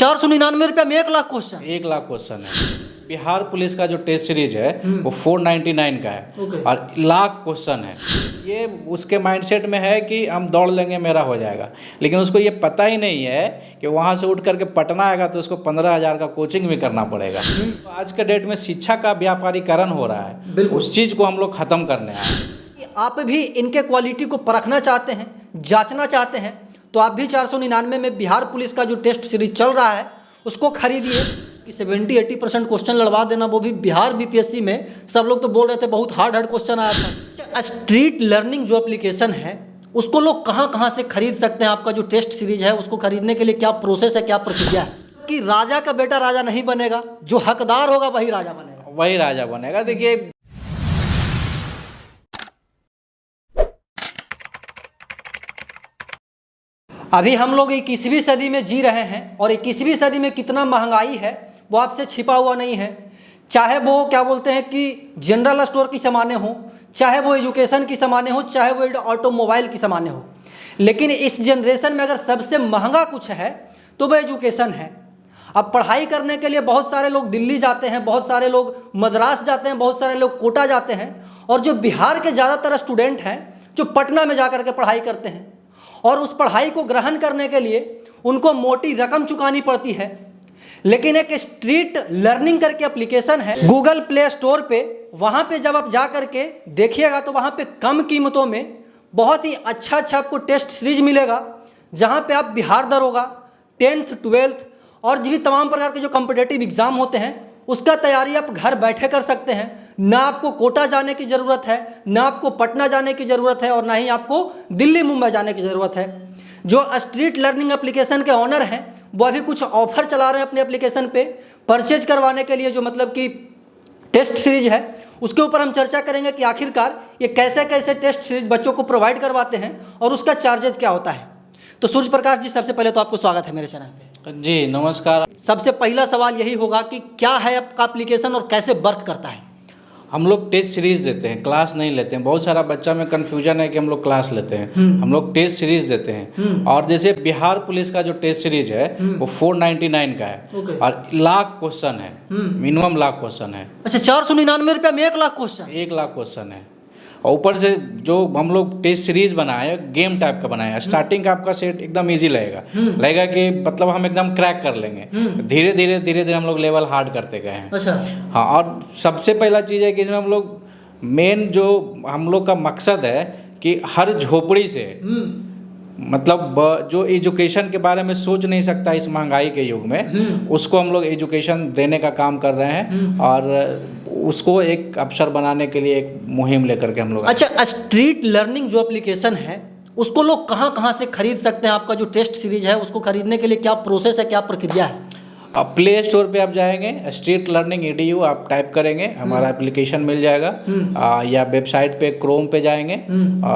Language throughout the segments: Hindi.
अच्छा, 499 रुपया में 1 लाख क्वेश्चन? 1 लाख क्वेश्चन है। बिहार पुलिस का जो टेस्ट सीरीज है वो 499 का है और लाख क्वेश्चन है। ये उसके माइंडसेट में है कि हम दौड़ लेंगे मेरा हो जाएगा, लेकिन उसको ये पता ही नहीं है कि वहाँ से उठ करके पटना आएगा तो उसको 15,000 का कोचिंग भी करना पड़ेगा। तो आज के डेट में शिक्षा का व्यापारीकरण हो रहा है, उस चीज़ को हम लोग ख़त्म करने आए। आप भी इनके क्वालिटी को परखना चाहते हैं, जांचना चाहते हैं, तो आप भी 499 में बिहार पुलिस का जो टेस्ट सीरीज चल रहा है उसको खरीदिए कि 70-80% क्वेश्चन लड़वा देना, वो भी बिहार बीपीएससी में। सब लोग तो बोल रहे थे बहुत हार्ड क्वेश्चन आया था। स्ट्रीट लर्निंग जो एप्लीकेशन है उसको लोग कहाँ से खरीद सकते हैं? आपका जो टेस्ट सीरीज है उसको खरीदने के लिए क्या प्रोसेस है, क्या प्रक्रिया है? कि राजा का बेटा राजा नहीं बनेगा, जो हकदार होगा वही राजा बनेगा। वही राजा बनेगा। देखिए, अभी हम लोग 21वीं सदी में जी रहे हैं और 21वीं सदी में कितना महंगाई है वो आपसे छिपा हुआ नहीं है। चाहे वो क्या बोलते हैं कि जनरल स्टोर की सामानें हो, चाहे वो एजुकेशन की सामानें हो, चाहे वो ऑटोमोबाइल की सामानें हो, लेकिन इस जनरेशन में अगर सबसे महंगा कुछ है तो वो एजुकेशन है। अब पढ़ाई करने के लिए बहुत सारे लोग दिल्ली जाते हैं, बहुत सारे लोग मद्रास जाते हैं, बहुत सारे लोग कोटा जाते हैं, और जो बिहार के ज़्यादातर स्टूडेंट हैं जो पटना में जा कर के पढ़ाई करते हैं, और उस पढ़ाई को ग्रहण करने के लिए उनको मोटी रकम चुकानी पड़ती है। लेकिन एक स्ट्रीट लर्निंग करके एप्लीकेशन है गूगल प्ले स्टोर पे, वहाँ पे जब आप जा कर के देखिएगा तो वहाँ पे कम कीमतों में बहुत ही अच्छा आपको टेस्ट सीरीज मिलेगा, जहाँ पे आप बिहार दरोगा, 10th 12th और भी तमाम प्रकार के जो कॉम्पिटिटिव एग्ज़ाम होते हैं उसका तैयारी आप घर बैठे कर सकते हैं। ना आपको कोटा जाने की ज़रूरत है, ना आपको पटना जाने की ज़रूरत है, और ना ही आपको दिल्ली मुंबई जाने की ज़रूरत है। जो स्ट्रीट लर्निंग एप्लीकेशन के ऑनर हैं वो अभी कुछ ऑफर चला रहे हैं अपने एप्लीकेशन पे परचेज करवाने के लिए, जो मतलब कि टेस्ट सीरीज है उसके ऊपर हम चर्चा करेंगे कि आखिरकार ये कैसे कैसे टेस्ट सीरीज बच्चों को प्रोवाइड करवाते हैं और उसका चार्जेज क्या होता है। तो सूर्य प्रकाश जी, सबसे पहले तो आपको स्वागत है मेरे चैनल पे। जी नमस्कार। सबसे पहला सवाल यही होगा कि क्या है आपका एप्लीकेशन और कैसे वर्क करता है? हम लोग टेस्ट सीरीज देते हैं, क्लास नहीं लेते हैं। बहुत सारा बच्चा में कन्फ्यूजन है कि हम लोग क्लास लेते हैं। हम लोग टेस्ट सीरीज देते हैं। और जैसे बिहार पुलिस का जो टेस्ट सीरीज है वो 499 का है और लाख क्वेश्चन है, मिनिमम लाख क्वेश्चन है। अच्छा, 499 रुपया में 1 लाख क्वेश्चन? 1 लाख क्वेश्चन है। और ऊपर से जो हम लोग टेस्ट सीरीज बनाए गेम टाइप का बनाया। स्टार्टिंग का आपका सेट एकदम इजी लगेगा कि मतलब हम एकदम क्रैक कर लेंगे। धीरे धीरे हम लोग लेवल हार्ड करते गए हैं। अच्छा। हाँ, और सबसे पहला चीज़ है कि इसमें हम लोग मेन जो हम लोग का मकसद है कि हर झोपड़ी से मतलब जो एजुकेशन के बारे में सोच नहीं सकता इस महंगाई के युग में, उसको हम लोग एजुकेशन देने का काम कर रहे हैं और उसको एक अवसर बनाने के लिए एक मुहिम लेकर के हम लोग। अच्छा, स्ट्रीट लर्निंग जो एप्लीकेशन है उसको लोग कहाँ से खरीद सकते हैं? आपका जो टेस्ट सीरीज है उसको खरीदने के लिए क्या प्रोसेस है, क्या प्रक्रिया है? प्ले स्टोर पे आप जाएंगे, स्ट्रीट लर्निंग EDU आप टाइप करेंगे, हमारा एप्लीकेशन मिल जाएगा। या वेबसाइट पे क्रोम पे जाएंगे,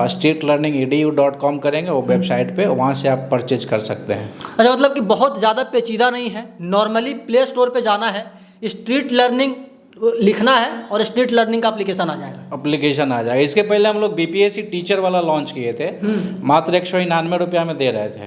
streetlearningedu.com करेंगे, वो वेबसाइट पे, वहाँ से आप परचेज कर सकते हैं। अच्छा, मतलब कि बहुत ज़्यादा पेचीदा नहीं है, नॉर्मली प्ले स्टोर पे जाना है, स्ट्रीट लर्निंग लिखना है और स्ट्रीट लर्निंग का एप्लीकेशन आ जाएगा। इसके पहले हम लोग BPSC टीचर वाला लॉन्च किए थे, मात्र 199 रुपया में दे रहे थे।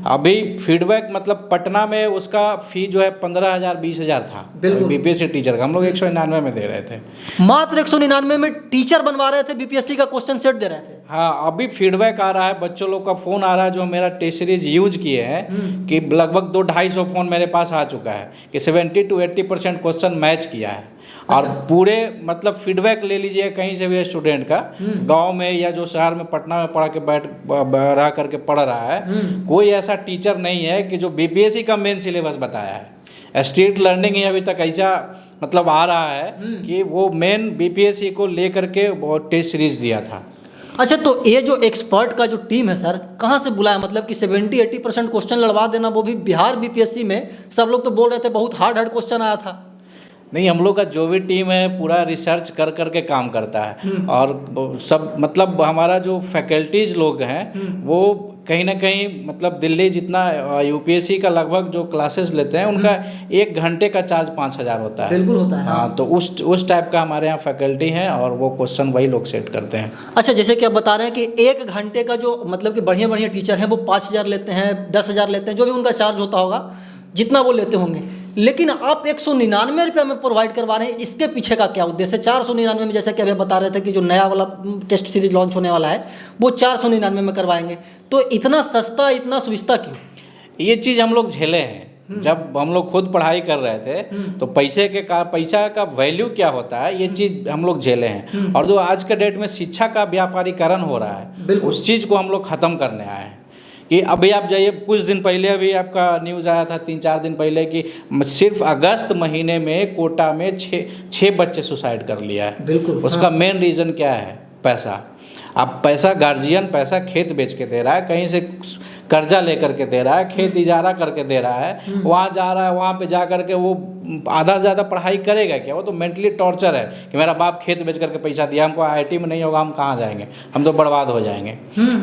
अभी फीडबैक मतलब पटना में उसका फी जो है 15,000 20,000 था BPSC टीचर का, हम लोग 199 में दे रहे थे। मात्र 199 में टीचर बनवा रहे थे, BPSC का क्वेश्चन सेट दे रहे थे। हाँ, अभी फीडबैक आ रहा है, बच्चों लोग का फ़ोन आ रहा है जो मेरा टेस्ट सीरीज यूज किए हैं कि लगभग 200-250 फ़ोन मेरे पास आ चुका है कि 70-80% क्वेश्चन मैच किया है। और पूरे मतलब फीडबैक ले लीजिए कहीं से भी स्टूडेंट का, गांव में या जो शहर में पटना में पढ़ा के रह करके पढ़ रहा है, कोई ऐसा टीचर नहीं है कि जो BPSC का मेन सिलेबस बताया है। स्ट्रीट लर्निंग ही अभी तक ऐसा मतलब आ रहा है कि वो मेन BPSC को ले करके वो टेस्ट सीरीज दिया था। अच्छा, तो ये जो एक्सपर्ट का जो टीम है सर, कहाँ से बुलाया? मतलब कि 70-80% क्वेश्चन लड़वा देना, वो भी बिहार BPSC में। सब लोग तो बोल रहे थे बहुत हार्ड क्वेश्चन आया था। नहीं, हम लोग का जो भी टीम है पूरा रिसर्च कर के काम करता है और सब मतलब हमारा जो फैकल्टीज लोग हैं वो कहीं ना कहीं मतलब दिल्ली जितना UPSC का लगभग जो क्लासेस लेते हैं उनका 1 घंटे का चार्ज 5,000 होता है। बिल्कुल होता है। हाँ, तो उस टाइप का हमारे यहाँ फैकल्टी है और वो क्वेश्चन वही लोग सेट करते हैं। अच्छा, जैसे कि आप बता रहे हैं कि 1 घंटे का जो मतलब कि बढ़िया टीचर हैं वो 5,000 लेते हैं, 10,000 लेते हैं, जो भी उनका चार्ज होता होगा। जितना वो लेते होंगे, लेकिन आप 199 रुपये में प्रोवाइड करवा रहे हैं, इसके पीछे का क्या उद्देश्य है? 499 में, जैसे कि अभी बता रहे थे कि जो नया वाला टेस्ट सीरीज लॉन्च होने वाला है वो 499 में करवाएंगे, तो इतना सस्ता, इतना सुविधा क्यों? ये चीज़ हम लोग झेले हैं। जब हम लोग खुद पढ़ाई कर रहे थे तो पैसा का वैल्यू क्या होता है, ये चीज़ हम लोग झेले हैं। और जो आज के डेट में शिक्षा का व्यापारीकरण हो रहा है, उस चीज़ को हम लोग ख़त्म करने आए हैं। कि अभी आप जाइए, कुछ दिन पहले अभी आपका न्यूज़ आया था 3-4 दिन पहले कि सिर्फ अगस्त महीने में कोटा में 6 बच्चे सुसाइड कर लिया है। बिल्कुल। उसका मेन रीज़न क्या है? पैसा। अब पैसा, गार्जियन पैसा खेत बेच के दे रहा है, कहीं से कर्जा लेकर के दे रहा है, खेत इजारा करके दे रहा है, वहाँ जा रहा है, वहाँ पे जा करके वो आधा से ज़्यादा पढ़ाई करेगा क्या? वो तो मेंटली टॉर्चर है कि मेरा बाप खेत बेच करके पैसा दिया, हमको IIT में नहीं होगा, हम कहाँ जाएंगे, हम तो बर्बाद हो जाएंगे।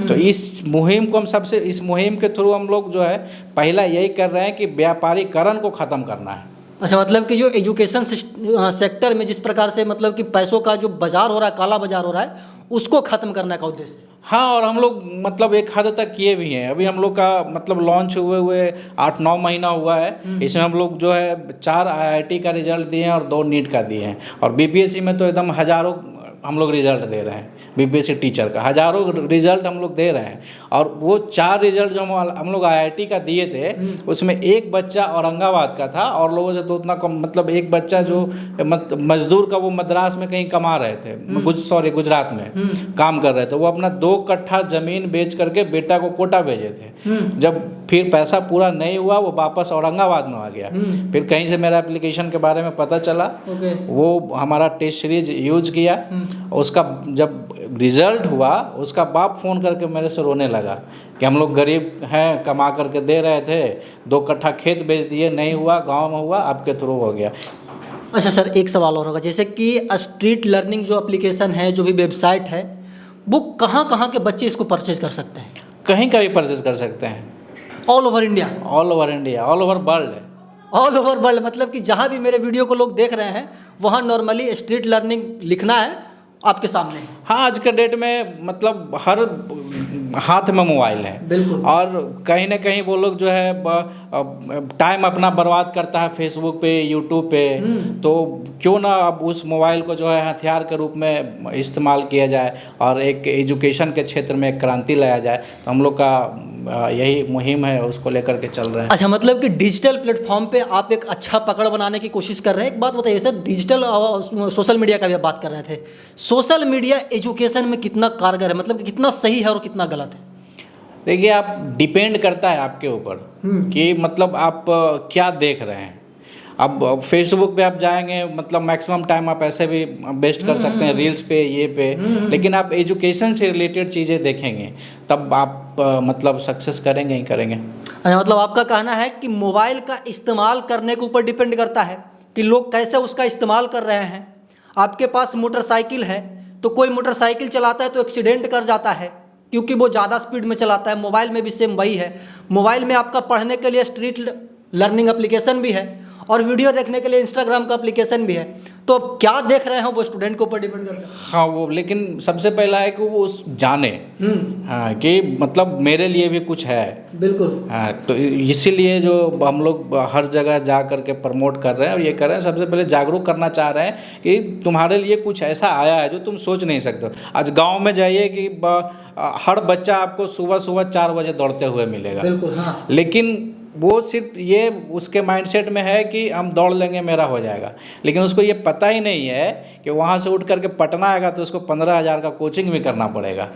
तो इस मुहिम को इस मुहिम के थ्रू हम लोग जो है पहला यही कर रहे हैं कि व्यापारीकरण को ख़त्म करना है। अच्छा, मतलब कि जो एजुकेशन सेक्टर में जिस प्रकार से मतलब कि पैसों का जो बाजार हो रहा है, काला बाजार हो रहा है, उसको ख़त्म करने का उद्देश्य। हाँ, और हम लोग मतलब एक हद तक किए भी हैं। अभी हम लोग का मतलब लॉन्च हुए 8-9 महीना हुआ है। इसमें हम लोग जो है 4 IIT का रिजल्ट दिए हैं और 2 नीट का दिए हैं। और BPSC में तो एकदम हज़ारों हम लोग रिजल्ट दे रहे हैं। BPSC टीचर का हज़ारों रिजल्ट हम लोग दे रहे हैं। और वो 4 रिजल्ट जो हम लोग IIT का दिए थे, उसमें एक बच्चा औरंगाबाद का था और लोगों से तो उतना कम, मतलब एक बच्चा जो मजदूर का, वो मद्रास में कहीं कमा रहे थे, गुजरात में काम कर रहे थे। वो अपना 2 कट्ठा ज़मीन बेच करके बेटा को कोटा भेजे थे। जब फिर पैसा पूरा नहीं हुआ, वो वापस औरंगाबाद में आ गया। फिर कहीं से मेरा एप्लीकेशन के बारे में पता चला, वो हमारा टेस्ट सीरीज यूज किया। उसका जब रिज़ल्ट हुआ, उसका बाप फ़ोन करके मेरे से रोने लगा कि हम लोग गरीब हैं, कमा करके दे रहे थे, 2 कट्ठा खेत बेच दिए, नहीं हुआ, गांव में हुआ, आपके थ्रू हो गया। अच्छा सर, एक सवाल और होगा, जैसे कि स्ट्रीट लर्निंग जो एप्लीकेशन है, जो भी वेबसाइट है, वो कहाँ के बच्चे इसको परचेज कर सकते हैं? कहीं का भी परचेज कर सकते हैं। All over India? All over India, all over world. All over world, मतलब कि जहाँ भी मेरे वीडियो को लोग देख रहे हैं, वहाँ नॉर्मली स्ट्रीट लर्निंग लिखना है, आपके सामने। हाँ, आज के डेट में मतलब हर हाथ में मोबाइल है। बिल्कुल। और कहीं ना कहीं वो लोग जो है टाइम अपना बर्बाद करता है फेसबुक पे, यूट्यूब पे। तो क्यों ना अब उस मोबाइल को जो है हथियार के रूप में इस्तेमाल किया जाए और एक एजुकेशन के क्षेत्र में एक क्रांति लाया जाए। तो हम लोग का यही मुहिम है, उसको लेकर के चल रहे हैं। अच्छा, मतलब कि डिजिटल प्लेटफॉर्म पे आप एक अच्छा पकड़ बनाने की कोशिश कर रहे हैं। एक बात बताइए सर, डिजिटल सोशल मीडिया का भी आप बात कर रहे थे, सोशल मीडिया एजुकेशन में कितना कारगर है, मतलब कि कितना सही है और कितना गलत है? देखिए, आप डिपेंड करता है आपके ऊपर कि मतलब आप क्या देख रहे हैं। अब फेसबुक पे आप जाएंगे, मतलब मैक्सिमम टाइम आप ऐसे भी वेस्ट कर सकते हैं रील्स पे, ये पे। लेकिन आप एजुकेशन से रिलेटेड चीज़ें देखेंगे तब आप मतलब सक्सेस करेंगे ही करेंगे। अच्छा, मतलब आपका कहना है कि मोबाइल का इस्तेमाल करने के ऊपर डिपेंड करता है कि लोग कैसे उसका इस्तेमाल कर रहे हैं। आपके पास मोटरसाइकिल है, तो कोई मोटरसाइकिल चलाता है तो एक्सीडेंट कर जाता है क्योंकि वो ज़्यादा स्पीड में चलाता है। मोबाइल में भी सेम वही है। मोबाइल में आपका पढ़ने के लिए स्ट्रीट लर्निंग एप्लीकेशन भी है और वीडियो देखने के लिए इंस्टाग्राम का एप्लीकेशन भी है। तो अब क्या देख रहे हैं वो स्टूडेंट के ऊपर डिपेंड करता है। हाँ, वो लेकिन सबसे पहला है कि वो उस जाने हाँ कि मतलब मेरे लिए भी कुछ है। बिल्कुल। हाँ, तो इसीलिए जो हम लोग हर जगह जा कर के प्रमोट कर रहे हैं और ये कर रहे हैं, सबसे पहले जागरूक करना चाह रहे हैं कि तुम्हारे लिए कुछ ऐसा आया है जो तुम सोच नहीं सकते। आज गाँव में जाइए कि हर बच्चा आपको सुबह 4 बजे दौड़ते हुए मिलेगा। बिल्कुल, हाँ। लेकिन वो सिर्फ ये उसके माइंडसेट में है कि हम दौड़ लेंगे, मेरा हो जाएगा। लेकिन उसको ये पता ही नहीं है कि वहाँ से उठ करके पटना आएगा तो उसको 15,000 का कोचिंग भी करना पड़ेगा।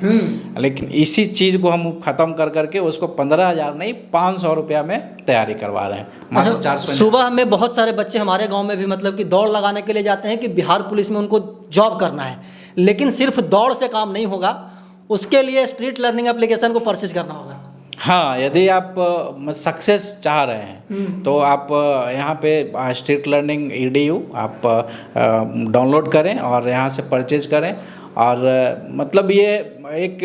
लेकिन इसी चीज़ को हम ख़त्म कर करके उसको 15,000 नहीं 500 रुपया में तैयारी करवा रहे हैं। 400 सुबह में बहुत सारे बच्चे हमारे गाँव में भी मतलब कि दौड़ लगाने के लिए जाते हैं कि बिहार पुलिस में उनको जॉब करना है। लेकिन सिर्फ दौड़ से काम नहीं होगा, उसके लिए स्ट्रीट लर्निंग एप्लीकेशन को परचेज करना होगा। हाँ, यदि आप सक्सेस चाह रहे हैं तो आप यहाँ पे स्ट्रीट लर्निंग EDU आप डाउनलोड करें और यहाँ से परचेज करें और मतलब ये एक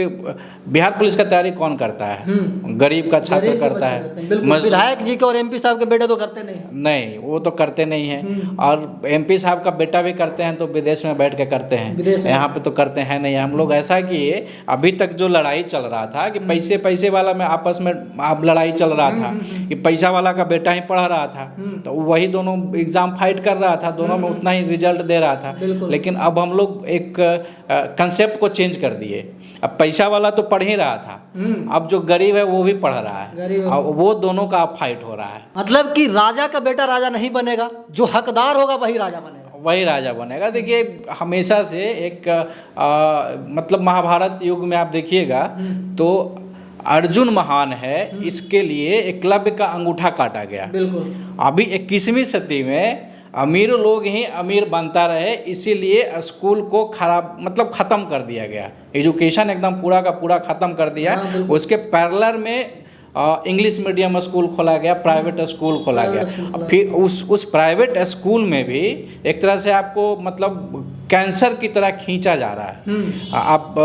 बिहार पुलिस का तैयारी कौन करता है? गरीब का छात्र गरीब के करता बच्चे है। करते हैं, बिल्कुल। विधायक जी के और एमपी साहब के बेटे तो करते नहीं हैं। नहीं, वो तो करते नहीं हैं। और एमपी साहब का बेटा भी करते हैं तो विदेश में बैठ के करते हैं, विदेश में। यहाँ पे तो करते हैं नहीं। हम लोग ऐसा किए, अभी तक जो लड़ाई चल रहा था कि पैसे पैसे वाला में आपस में आप लड़ाई चल रहा था कि पैसा वाला का बेटा ही पढ़ रहा था, तो वही दोनों एग्जाम फाइट कर रहा था, दोनों में उतना ही रिजल्ट दे रहा था। बिल्कुल। लेकिन अब हम लोग एक कंसेप्ट को चेंज कर दिए। अब पैसा वाला तो पढ़ ही रहा था, अब जो गरीब है वो भी पढ़ रहा है, गरीब है। और वो दोनों का अब फाइट हो रहा है। मतलब कि राजा का बेटा राजा नहीं बनेगा, जो हकदार होगा वही राजा बनेगा। वही राजा बनेगा। देखिए, हमेशा से एक मतलब महाभारत युग में आप देखिएगा तो अर्जुन महान है, इसके लिए एकलव्य का अंगूठा काटा गया। बिल्कुल। अभी 21वीं सदी में अमीर लोग ही अमीर बनता रहे, इसीलिए स्कूल को खराब मतलब ख़त्म कर दिया गया। एजुकेशन एकदम पूरा का पूरा ख़त्म कर दिया। हाँ, उसके पैरेलल में इंग्लिश मीडियम स्कूल खोला गया, प्राइवेट स्कूल खोला गया। फिर उस प्राइवेट स्कूल में भी एक तरह से आपको मतलब कैंसर की तरह खींचा जा रहा है। आप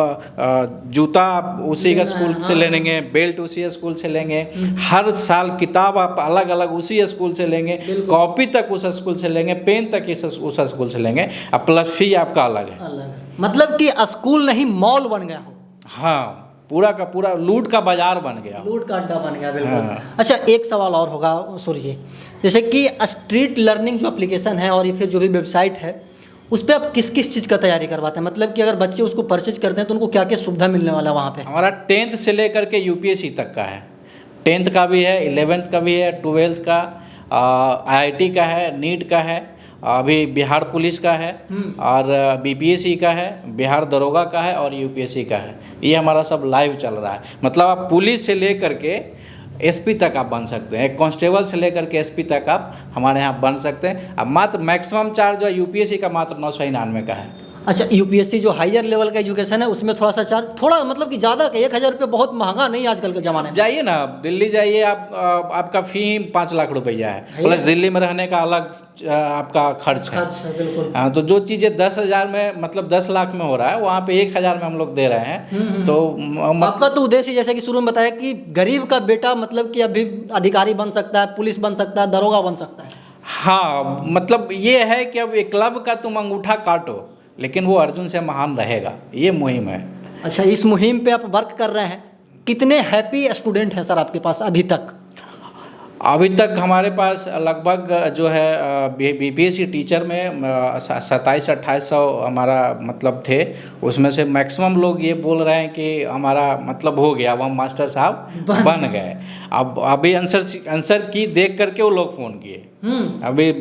जूता आप उसी का स्कूल से ले लेंगे, बेल्ट उसी स्कूल से लेंगे, हर साल किताब आप अलग अलग उसी स्कूल से लेंगे, कॉपी तक उस स्कूल से लेंगे, पेन तक उस स्कूल से लेंगे, अब प्लस फी आपका अलग है। मतलब कि स्कूल नहीं मॉल बन गया हो। हाँ, पूरा का पूरा लूट का बाजार बन गया, लूट का अड्डा बन गया। बिल्कुल। हाँ। अच्छा, एक सवाल और होगा सूर्य जी, जैसे कि स्ट्रीट लर्निंग जो एप्लीकेशन है और ये फिर जो भी वेबसाइट है, उस पर आप किस किस चीज़ का तैयारी करवाते हैं? मतलब कि अगर बच्चे उसको परचेज करते हैं तो उनको क्या क्या सुविधा मिलने वाला है वहाँ पे? हमारा 10th से लेकर के यूपीएससी तक का है। 10th का भी है, 11th का भी है, 12th का, आईआईटी का है, नीट का है, अभी बिहार पुलिस का है, और बीपीएससी का है, बिहार दरोगा का है, और यूपीएससी का है। ये हमारा सब लाइव चल रहा है। मतलब आप पुलिस से लेकर के एसपी तक आप बन सकते हैं, एक कांस्टेबल से लेकर के एसपी तक आप हमारे यहाँ बन सकते हैं। अब मात्र मैक्सिमम चार्ज जो है यूपीएससी का मात्र 999 का है। अच्छा, यूपीएससी जो हायर लेवल का एजुकेशन है उसमें थोड़ा सा चार्ज थोड़ा मतलब कि ज़्यादा, 1,000 रुपये बहुत महंगा नहीं आजकल के ज़माने में। जाइए ना दिल्ली जाइए आप, आपका फ़ी 5 लाख रुपया है, प्लस दिल्ली में रहने का अलग आपका खर्च है। खर्च है, बिल्कुल। हाँ, तो जो चीज़ें 10,000 में मतलब 10 लाख में हो रहा है, वहाँ पे 1,000 में हम लोग दे रहे हैं। तो आपका तो उद्देश्य जैसे कि शुरू में बताया कि गरीब का बेटा मतलब कि अभी अधिकारी बन सकता है, पुलिस बन सकता है, दरोगा बन सकता है। हाँ, मतलब ये है कि अब एकलव्य का तुम अंगूठा काटो, लेकिन वो अर्जुन से महान रहेगा, ये मुहिम है। अच्छा, इस मुहिम पे आप वर्क कर रहे हैं। कितने हैप्पी स्टूडेंट हैं सर आपके पास अभी तक? अभी तक हमारे पास लगभग जो है बीपीएससी टीचर में 2700-2800 हमारा मतलब थे। उसमें से मैक्सिमम लोग ये बोल रहे हैं कि हमारा मतलब हो गया, अब हम मास्टर साहब बन गए। अब अभी आंसर की देख करके वो लोग फ़ोन किए। अभी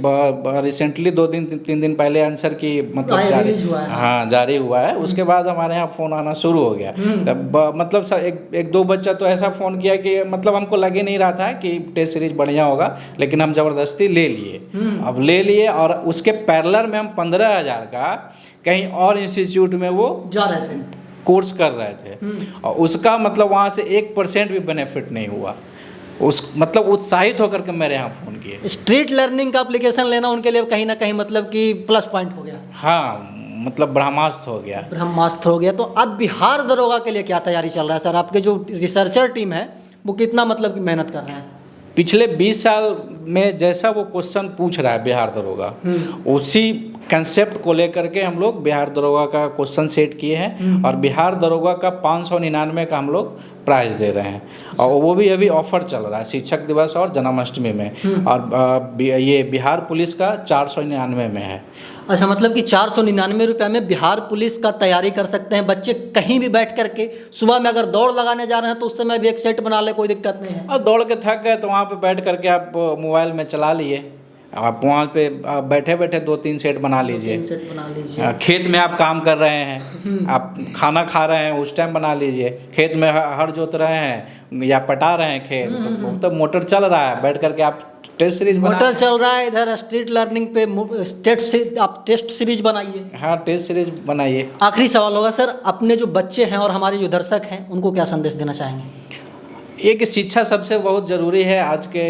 रिसेंटली 2-3 दिन पहले आंसर की मतलब जारी हुआ है। हाँ, जारी हुआ है। उसके बाद हमारे यहाँ फ़ोन आना शुरू हो गया। तब मतलब एक दो बच्चा तो ऐसा फ़ोन किया कि मतलब हमको लगे नहीं रहा था कि टेस्ट सीरीज बढ़िया होगा, लेकिन हम ज़बरदस्ती ले लिए। अब ले लिए और उसके पैरेलल में हम 15,000 का कहीं और इंस्टीट्यूट में वो जा रहे थे, कोर्स कर रहे थे, और उसका मतलब वहाँ से 1% भी बेनिफिट नहीं हुआ। उस मतलब उत्साहित होकर के मेरे यहाँ फ़ोन किए। स्ट्रीट लर्निंग का एप्लीकेशन लेना उनके लिए कहीं ना कहीं मतलब कि प्लस पॉइंट हो गया। हाँ, मतलब ब्रह्मास्त्र हो गया। ब्रह्मास्त्र हो गया। तो अब बिहार दरोगा के लिए क्या तैयारी चल रहा है सर? आपके जो रिसर्चर टीम है वो कितना मतलब कि मेहनत कर रहे हैं? पिछले 20 साल में जैसा वो क्वेश्चन पूछ रहा है बिहार दरोगा, उसी कंसेप्ट को लेकर के हम लोग बिहार दरोगा का क्वेश्चन सेट किए हैं, और बिहार दरोगा का 599 का हम लोग प्राइज़ दे रहे हैं। और वो भी अभी ऑफर चल रहा है शिक्षक दिवस और जन्माष्टमी में। और ये बिहार पुलिस का 499 में है। अच्छा, मतलब कि 499 रुपये में बिहार पुलिस का तैयारी कर सकते हैं बच्चे कहीं भी बैठ करके। सुबह में अगर दौड़ लगाने जा रहे हैं तो उस समय भी एक सेट बना ले, कोई दिक्कत नहीं है। और दौड़ के थक गए तो वहाँ पे बैठ करके आप मोबाइल में चला लिए, आप वहाँ पे बैठे बैठे 2-3 सेट बना लीजिए। सेट बना लीजिए। खेत में आप काम कर रहे हैं, आप खाना खा रहे हैं, उस टाइम बना लीजिए। खेत में हर जोत रहे हैं या पटा रहे हैं खेत, तो मोटर चल रहा है, बैठ करके आप टेस्ट सीरीज मोटर चल रहा है, इधर स्ट्रीट लर्निंग पे आप टेस्ट सीरीज बनाइए। हाँ, टेस्ट सीरीज बनाइए। आखिरी सवाल होगा सर, अपने जो बच्चे हैं और हमारे जो दर्शक हैं उनको क्या संदेश देना चाहेंगे? एक शिक्षा सबसे बहुत ज़रूरी है। आज के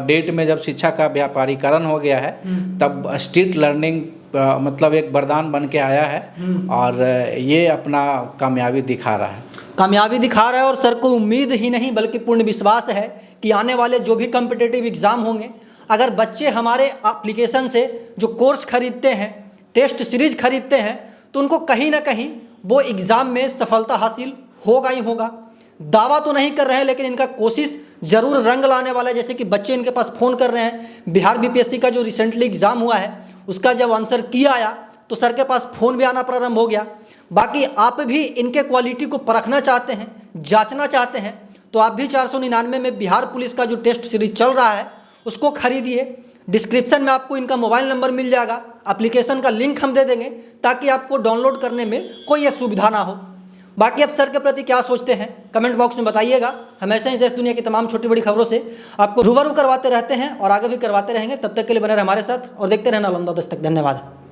डेट में जब शिक्षा का व्यापारीकरण हो गया है, तब स्ट्रीट लर्निंग मतलब एक वरदान बन के आया है और ये अपना कामयाबी दिखा रहा है। कामयाबी दिखा रहा है और सर को उम्मीद ही नहीं बल्कि पूर्ण विश्वास है कि आने वाले जो भी कॉम्पिटिटिव एग्ज़ाम होंगे, अगर बच्चे हमारे एप्लीकेशन से जो कोर्स खरीदते हैं, टेस्ट सीरीज खरीदते हैं, तो उनको कहीं ना कहीं वो एग्ज़ाम में सफलता हासिल होगा ही होगा। दावा तो नहीं कर रहे हैं, लेकिन इनका कोशिश ज़रूर रंग लाने वाला है। जैसे कि बच्चे इनके पास फ़ोन कर रहे हैं, बिहार बीपीएससी का जो रिसेंटली एग्ज़ाम हुआ है उसका जब आंसर की आया तो सर के पास फ़ोन भी आना प्रारंभ हो गया। बाकी आप भी इनके क्वालिटी को परखना चाहते हैं, जांचना चाहते हैं, तो आप भी 499 में बिहार पुलिस का जो टेस्ट सीरीज चल रहा है उसको खरीदिए। डिस्क्रिप्शन में आपको इनका मोबाइल नंबर मिल जाएगा, एप्लीकेशन का लिंक हम दे देंगे ताकि आपको डाउनलोड करने में कोई असुविधा ना हो। बाकी आप सर के प्रति क्या सोचते हैं कमेंट बॉक्स में बताइएगा। हमेशा ही देश दुनिया की तमाम छोटी बड़ी खबरों से आपको रूबरू करवाते रहते हैं और आगे भी करवाते रहेंगे। तब तक के लिए बने रहे हमारे साथ और देखते रहना नालंदा दस्तक। धन्यवाद।